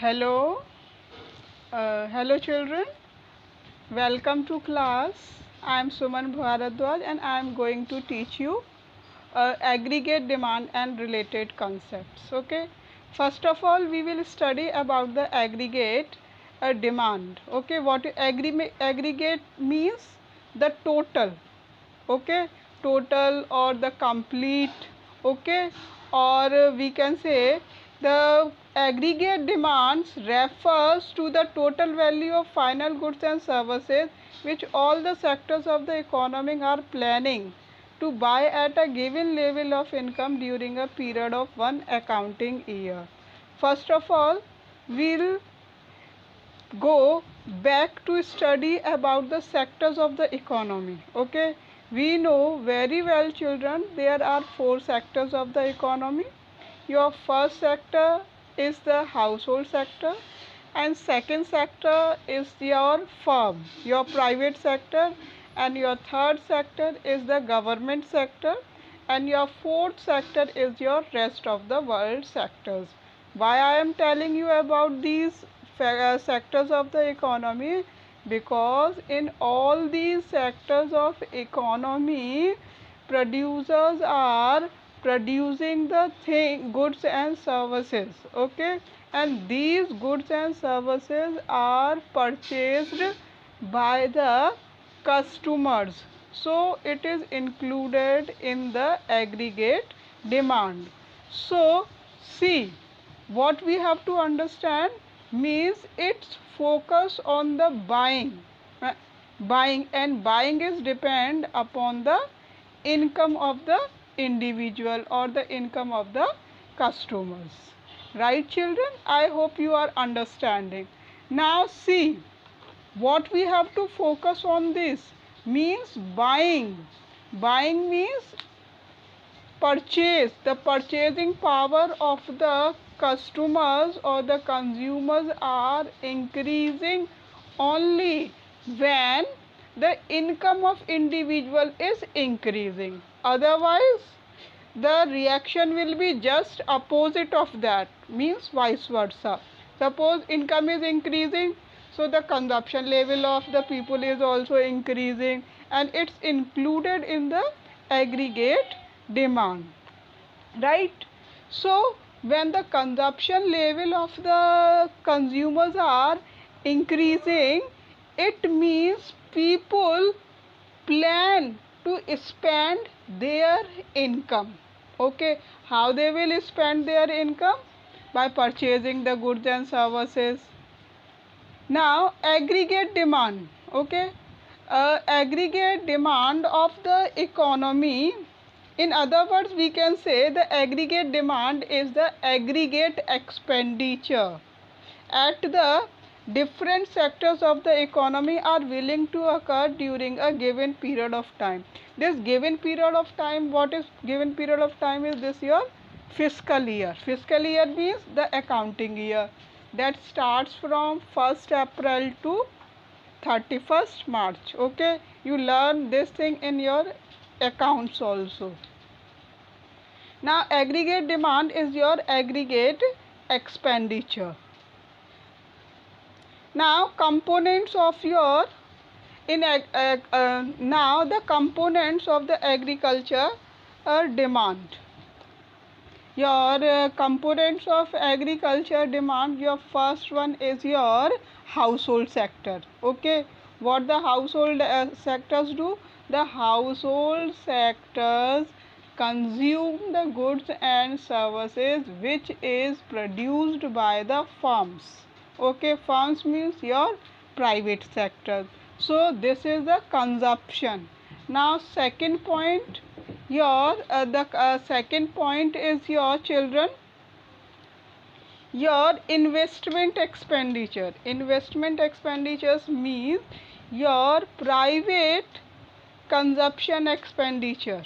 Hello, hello children. Welcome to class. I am Suman Bharadwaj and I am going to teach you aggregate demand and related concepts. Okay. First of all, we will study about the aggregate demand. Okay. What aggregate means? The total. Okay. Total or the complete. Okay. Or we can say the aggregate demands refers to the total value of final goods and services which all the sectors of the economy are planning to buy at a given level of income during a period of one accounting year. First of all, we'll go back to study about the sectors of the economy. Okay, we know very well children there are four sectors of the economy. Your first sector is the household sector, and second sector is your firm, your private sector, and your third sector is the government sector, and your fourth sector is your rest of the world sectors. Why I am telling you about these sectors of the economy? Because in all these sectors of economy, producers are producing the goods and services. Okay, and these goods and services are purchased by the customers, so it is included in the aggregate demand. So see, what we have to understand means its focus on the buying. Buying, and buying is depend upon the income of the individual or the income of the customers. Right children, I hope you are understanding. Now see, what we have to focus on this means buying. Buying means purchase. The purchasing power of the customers or the consumers are increasing only when the income of individual is increasing. Otherwise the reaction will be just opposite of that, means vice versa. Suppose income is increasing, so the consumption level of the people is also increasing, and it's included in the aggregate demand, right? So when the consumption level of the consumers are increasing, it means people plan to spend their income. Okay, how they will spend their income? By purchasing the goods and services. Now aggregate demand. Okay, aggregate demand of the economy, in other words we can say the aggregate demand is the aggregate expenditure at the different sectors of the economy are willing to occur during a given period of time. This given period of time, what is given period of time? Is this your fiscal year. Fiscal year means the accounting year that starts from 1st April to 31st March. Okay, you learn this thing in your accounts also. Now aggregate demand is your aggregate expenditure. Now components of your now the components of the agriculture demand. Your components of agriculture demand, your first one is your household sector. Okay, what the household sectors do? The household sectors consume the goods and services which is produced by the firms. Okay, firms means your private sector. So this is the consumption. Now second point, your second point is your children, your investment expenditure. Investment expenditures means your private consumption expenditure.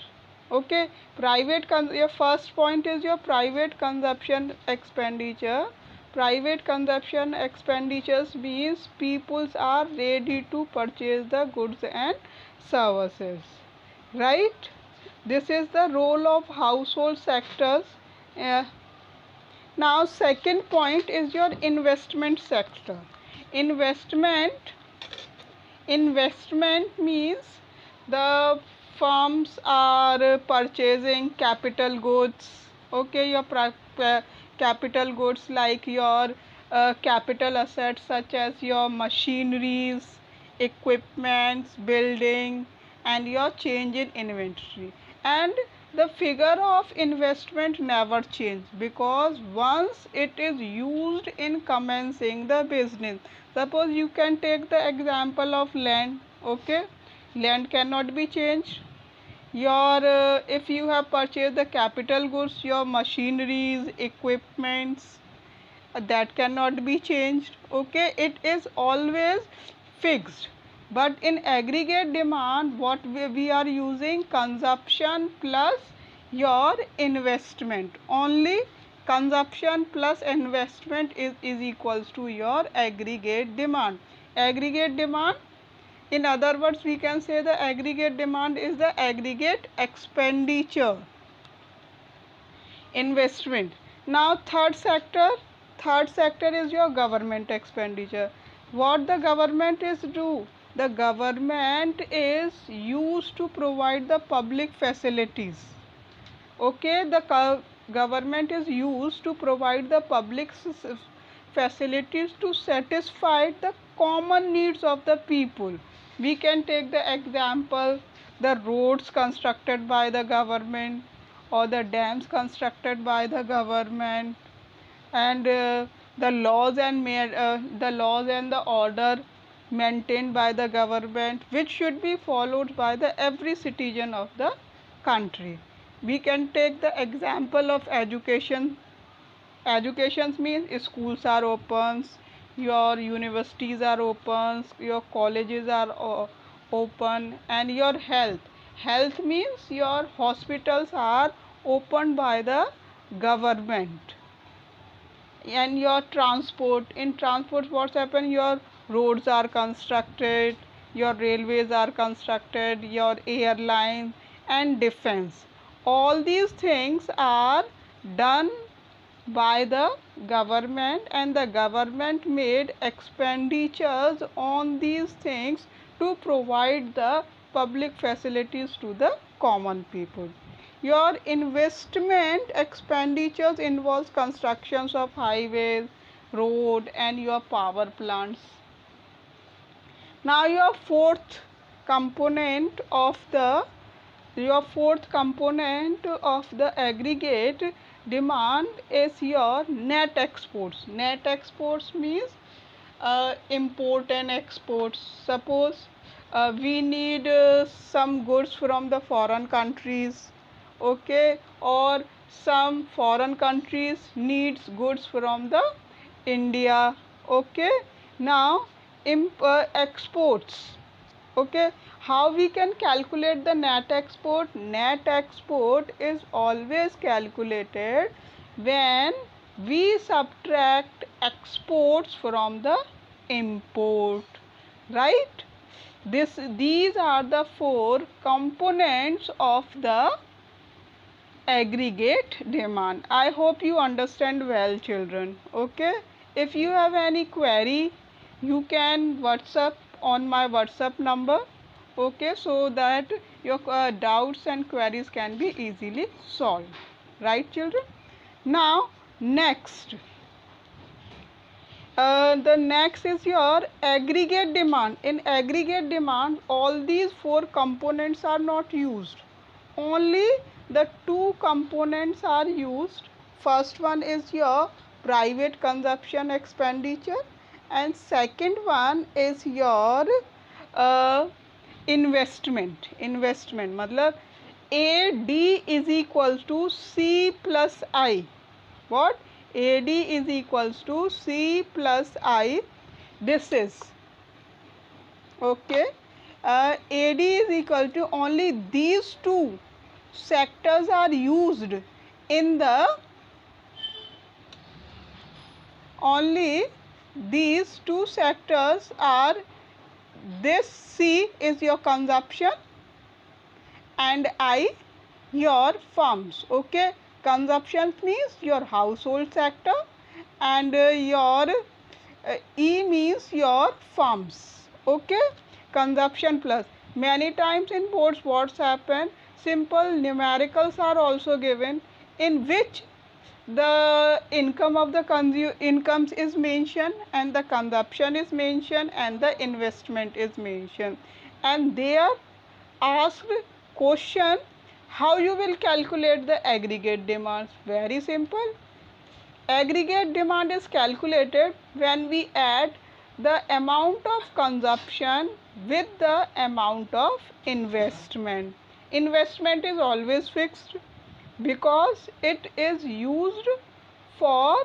Okay, your first point is your private consumption expenditure. Private consumption expenditures means peoples are ready to purchase the goods and services, right? This is the role of household sectors. Now second point is your investment sector. Investment means the firms are purchasing capital goods. Okay, your capital goods like your capital assets such as your machineries, equipments, building, and your change in inventory. And the figure of investment never change because once it is used in commencing the business. Suppose you can take the example of land. Okay, land cannot be changed. Your if you have purchased the capital goods, your machineries, equipments, that cannot be changed. Okay, it is always fixed. But in aggregate demand, what we are using, consumption plus your investment. Only consumption plus investment is equals to your aggregate demand. Aggregate demand, in other words, we can say the aggregate demand is the aggregate expenditure. Investment. Now third sector is your government expenditure. What the government is do? The government is used to provide the public facilities. Okay, the government is used to provide the public facilities to satisfy the common needs of the people. We can take the example, the roads constructed by the government or the dams constructed by the government, and the laws and the order maintained by the government, which should be followed by the every citizen of the country. We can take the example of education. Education means schools are open, your universities are open, your colleges are open, and your health means your hospitals are opened by the government. And your transport, in transport what's happened, your roads are constructed, your railways are constructed, your airlines and defense, all these things are done by the government, and the government made expenditures on these things to provide the public facilities to the common people. Your investment expenditures involves constructions of highways, road, and your power plants. Now your fourth component of the aggregate demand is your net exports. Net exports means import and exports. Suppose we need some goods from the foreign countries. Okay, or some foreign countries needs goods from the India. Okay, now exports. Okay, how we can calculate the net export? Net export is always calculated when we subtract exports from the import, right? These are the four components of the aggregate demand. I hope you understand well, children. Okay, if you have any query, you can WhatsApp on my WhatsApp number. Okay, so that your doubts and queries can be easily solved, right, children? Now next, the next is your aggregate demand. In aggregate demand, all these four components are not used. Only the two components are used. First one is your private consumption expenditure, and second one is your investment. मतलब AD is equals to C plus I. What? AD is equals to C plus I. This is okay. AD is equal to, only these two sectors are used in the, only these two sectors are, this C is your consumption and I your firms. Okay, consumption means your household sector, and your E means your farms. Okay, consumption plus. Many times in boards what's happen, simple numericals are also given in which the income of the incomes is mentioned, and the consumption is mentioned, and the investment is mentioned, and they are asked question how you will calculate the aggregate demands. Very simple. Aggregate demand is calculated when we add the amount of consumption with the amount of investment. Investment is always fixed because it is used for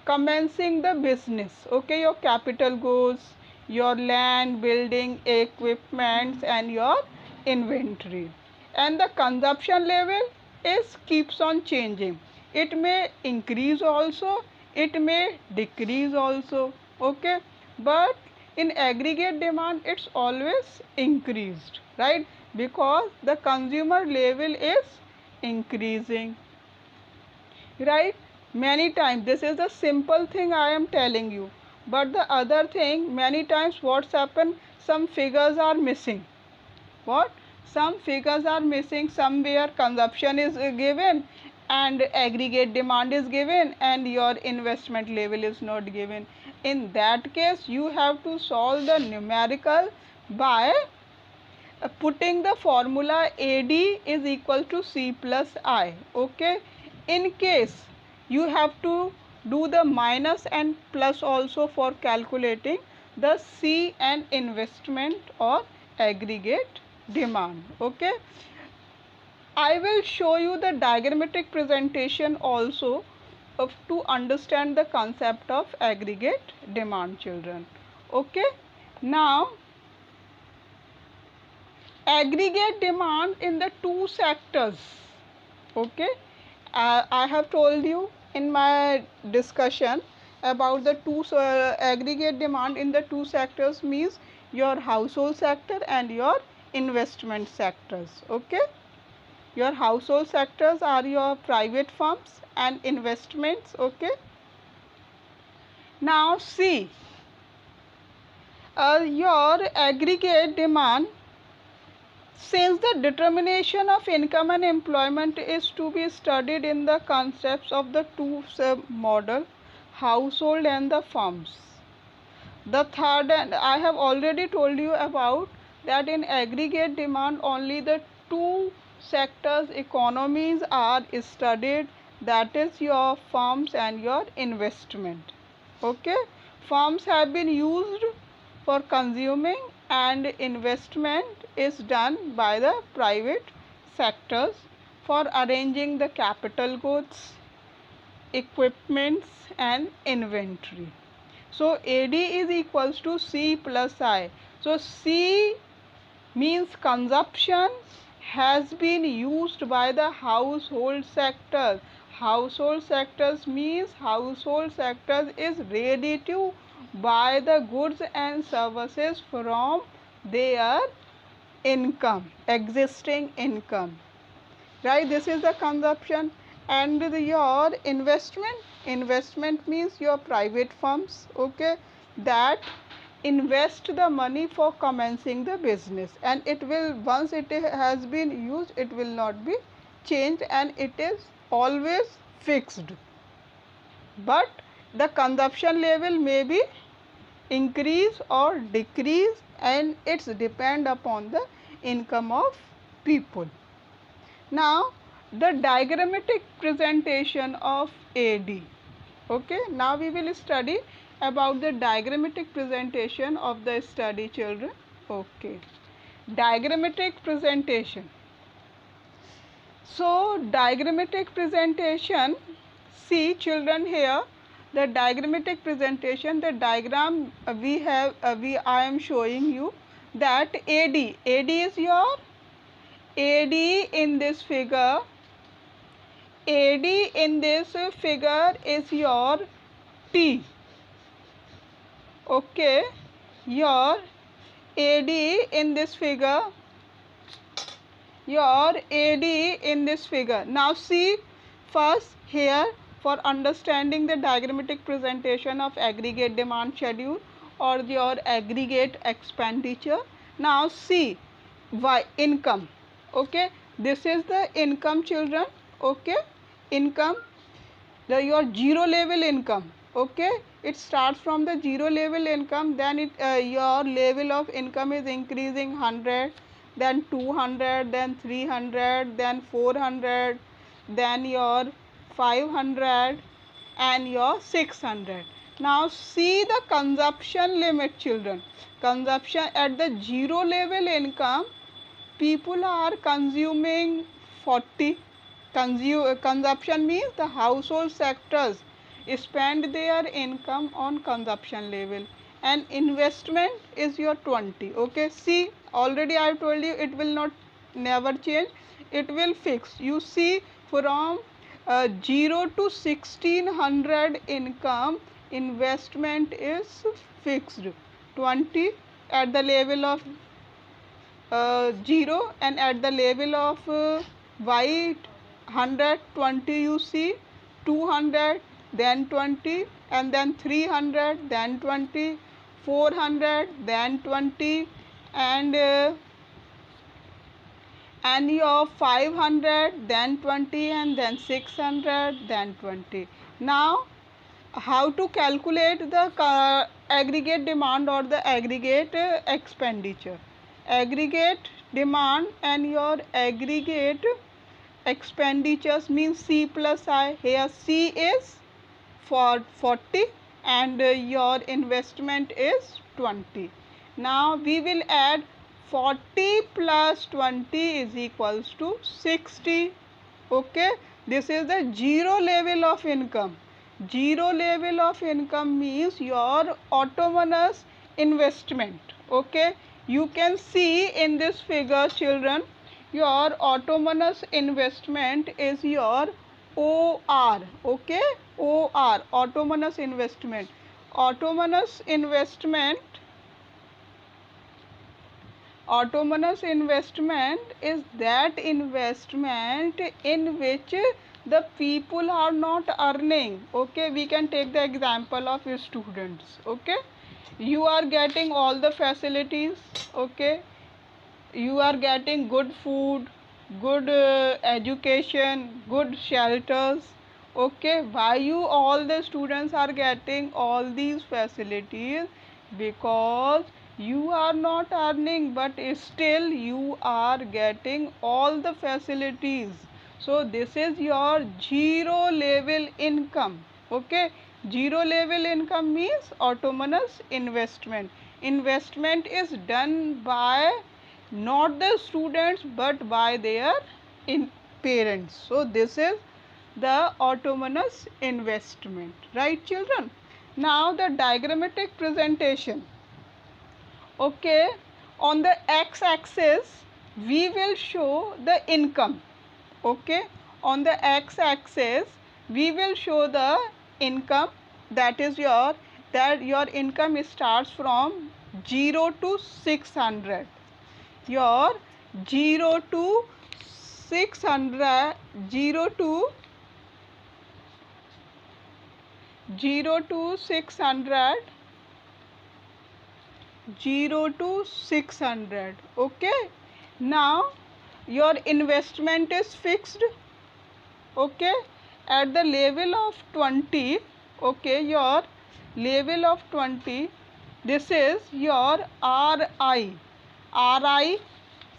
commencing the business. Okay, your capital goods, your land, building, equipments, and your inventory. And the consumption level is keeps on changing. It may increase also, it may decrease also. Okay, but in aggregate demand it's always increased, right? Because the consumer level is increasing, right? Many times this is the simple thing I am telling you, but the other thing, many times what's happened, some figures are missing. What? Some figures are missing. Somewhere consumption is given and aggregate demand is given and your investment level is not given. In that case you have to solve the numerical by putting the formula AD is equal to C plus I. Okay, in case you have to do the minus and plus also for calculating the C and investment or aggregate demand. Okay, I will show you the diagrammatic presentation also to understand the concept of aggregate demand, children. Okay, now aggregate demand in the two sectors. Okay, I have told you in my discussion about the two aggregate demand in the two sectors means your household sector and your investment sectors. Okay, your household sectors are your private firms and investments. Okay, now see, your aggregate demand, since the determination of income and employment is to be studied in the concepts of the two model, household and the firms. The third, and I have already told you about that in aggregate demand only the two sectors economies are studied, that is your firms and your investment. Okay, firms have been used for consuming and investment is done by the private sectors for arranging the capital goods, equipments and inventory. So AD is equals to C plus I. So C means consumption has been used by the household sector. Household sectors means household sectors is ready to buy the goods and services from their income, existing income, right? This is the consumption. And your investment means your private firms. Okay, that invest the money for commencing the business, and it will, once it has been used, it will not be changed and it is always fixed, but the consumption level may be increase or decrease and it's depend upon the income of people. Now the diagrammatic presentation of AD. Okay, now we will study about the diagrammatic presentation of the study, children. Okay, diagrammatic presentation. So diagrammatic presentation, see children, here the diagrammatic presentation, the diagram I am showing you that AD is your AD in this figure. AD in this figure is your T. Okay, your AD in this figure, your AD in this figure. Now see, first here, for understanding the diagrammatic presentation of aggregate demand schedule or your aggregate expenditure. Now see, why income, okay, this is the income, children, okay, income, your zero level income, okay, it starts from the zero level income, then your level of income is increasing 100, then 200, then 300, then 400, then your 500 and your 600. Now see the consumption limit, children. Consumption at the zero level income, people are consuming 40. Consumption means the household sectors spend their income on consumption level, and investment is your 20. Okay, see, already I have told you it will not never change, it will fix. You see, from 0 to 1600 income, investment is fixed 20 at the level of 0, and at the level of y 120 you see 200, then 20, and then 300, then 20, 400, then 20, and your 500, then 20, and then 600, then 20. Now how to calculate the aggregate demand or the aggregate expenditure? Aggregate demand and your aggregate expenditures means C plus I. Here C is for 40 and your investment is 20. Now we will add 40 plus 20 is equals to 60. Okay, this is the zero level of income. Zero level of income means your autonomous investment. Okay, you can see in this figure, children, your autonomous investment is your OR. Okay, OR, autonomous investment. Autonomous investment is that investment in which the people are not earning. Okay, we can take the example of students. Okay, you are getting all the facilities. Okay, you are getting good food, good education, good shelters. Okay, why you all the students are getting all these facilities? Because you are not earning, but still you are getting all the facilities. So this is your zero level income. Okay, zero level income means autonomous investment. Investment is done by not the students but by their parents. So this is the autonomous investment, right, children? Now the diagrammatic presentation. Okay, on the x-axis we will show the income. Okay, on the x-axis we will show the income, that is your income starts from 0 to 600. Your 0 to 600, 0 to 600, 0 to 600. Okay, now your investment is fixed. Okay, at the level of 20. Okay, your level of 20, this is your RI. RI,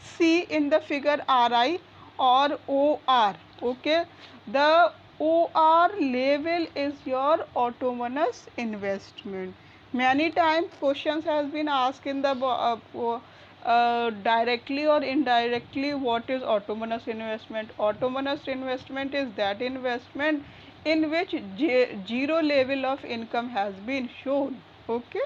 see in the figure RI or OR. Okay, the OR level is your autonomous investment. Many times questions has been asked in the directly or indirectly, what is autonomous investment? Autonomous investment is that investment in which zero level of income has been shown. Okay,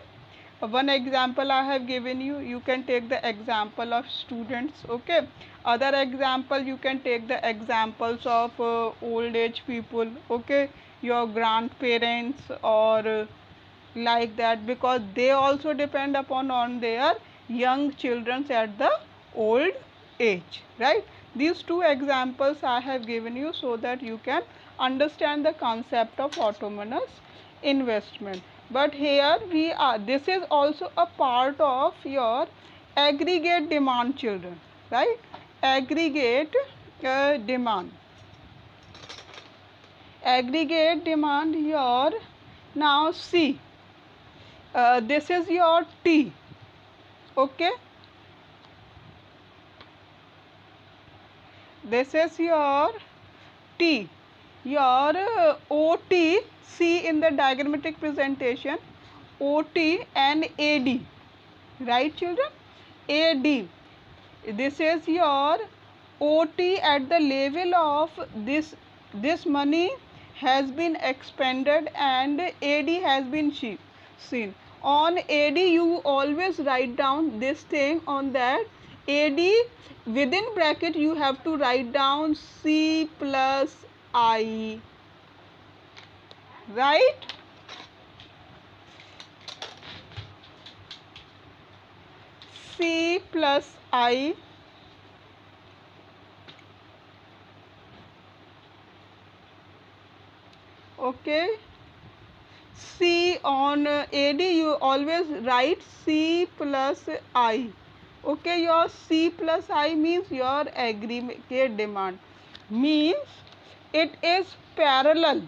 one example I have given you, you can take the example of students. Okay, other example you can take the examples of old age people. Okay, your grandparents or like that, because they also depend upon on their young children at the old age, right? These two examples I have given you so that you can understand the concept of autonomous investment. But here we are, this is also a part of your aggregate demand, children, right? Aggregate demand. Aggregate demand your, now see, this is your T, okay? This is your T, your OT, see in the diagrammatic presentation, OT and AD, right children? AD, this is your OT at the level of this money has been expended and AD has been seen. On AD you always write down this thing on that. AD within bracket you have to write down C plus I, right? C plus I, okay? C on AD you always write C plus I, okay? Your C plus I means your aggregate demand, means it is parallel,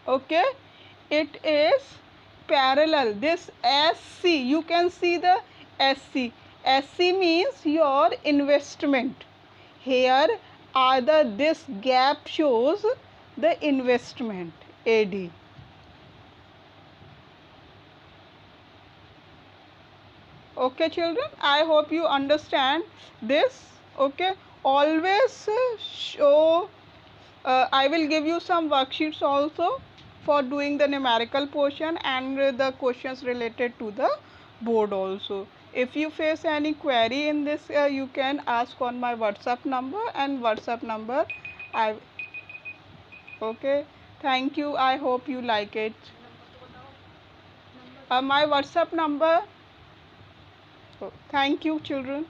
okay? It is parallel. This SC, you can see the SC. SC means your investment. Here either this gap shows the investment, AD. Okay children, I hope you understand this, okay? Always show, I will give you some worksheets also for doing the numerical portion and the questions related to the board also. If you face any query in this, you can ask on my WhatsApp number, and WhatsApp number I, okay? Thank you. I hope you like it. My WhatsApp number. Oh, thank you children.